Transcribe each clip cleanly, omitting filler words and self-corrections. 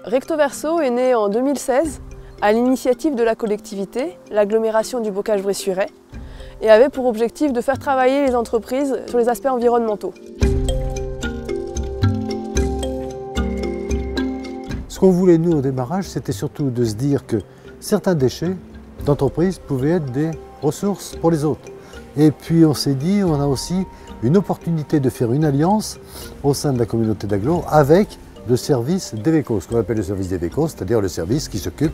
Recto Verso est né en 2016 à l'initiative de la collectivité, l'agglomération du Bocage-Bressuirais, et avait pour objectif de faire travailler les entreprises sur les aspects environnementaux. Ce qu'on voulait nous au démarrage, c'était surtout de se dire que certains déchets d'entreprise pouvaient être des ressources pour les autres. Et puis on s'est dit, on a aussi une opportunité de faire une alliance au sein de la communauté d'agglo avec le service d'Eveco, ce qu'on appelle le service d'Eveco, c'est-à-dire le service qui s'occupe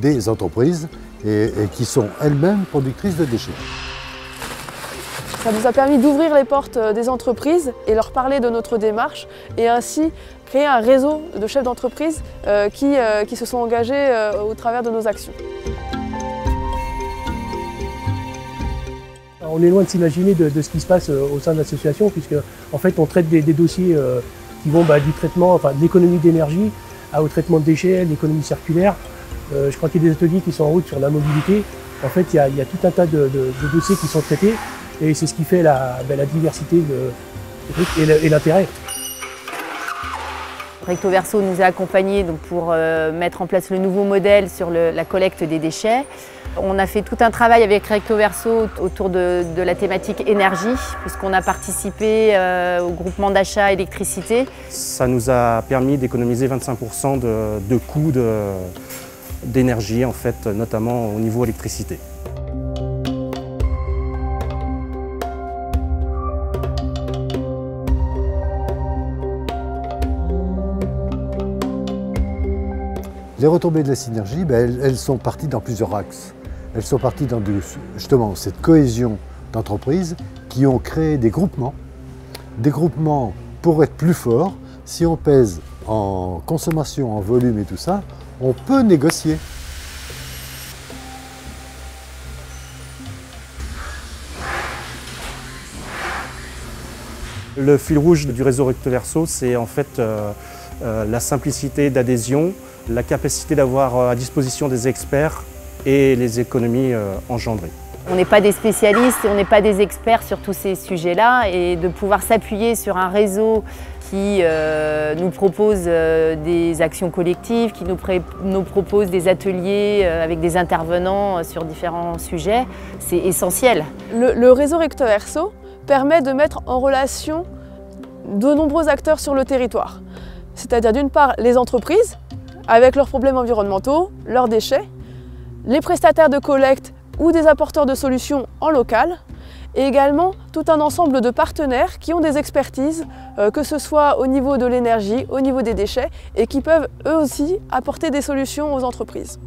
des entreprises et qui sont elles-mêmes productrices de déchets. Ça nous a permis d'ouvrir les portes des entreprises et leur parler de notre démarche et ainsi créer un réseau de chefs d'entreprise qui se sont engagés au travers de nos actions. On est loin de s'imaginer de ce qui se passe au sein de l'association, puisque en fait on traite des dossiers qui vont du traitement, enfin de l'économie d'énergie au traitement de déchets, l'économie circulaire. Je crois qu'il y a des ateliers qui sont en route sur la mobilité. En fait, il y a tout un tas de dossiers qui sont traités et c'est ce qui fait la diversité et l'intérêt. Recto Verso nous a accompagnés pour mettre en place le nouveau modèle sur la collecte des déchets. On a fait tout un travail avec Recto Verso autour de la thématique énergie, puisqu'on a participé au groupement d'achat électricité. Ça nous a permis d'économiser 25% de coûts d'énergie, en fait, notamment au niveau électricité. Les retombées de la synergie, elles sont parties dans plusieurs axes. Elles sont parties dans justement cette cohésion d'entreprises qui ont créé des groupements. Des groupements pour être plus forts. Si on pèse en consommation, en volume et tout ça, on peut négocier. Le fil rouge du réseau Recto Verso, c'est en fait la simplicité d'adhésion, la capacité d'avoir à disposition des experts et les économies engendrées. On n'est pas des spécialistes et on n'est pas des experts sur tous ces sujets-là, et de pouvoir s'appuyer sur un réseau qui nous propose des actions collectives, qui nous propose des ateliers avec des intervenants sur différents sujets, c'est essentiel. Le réseau Recto Verso permet de mettre en relation de nombreux acteurs sur le territoire. C'est-à-dire d'une part les entreprises, avec leurs problèmes environnementaux, leurs déchets, les prestataires de collecte ou des apporteurs de solutions en local, et également tout un ensemble de partenaires qui ont des expertises, que ce soit au niveau de l'énergie, au niveau des déchets, et qui peuvent eux aussi apporter des solutions aux entreprises.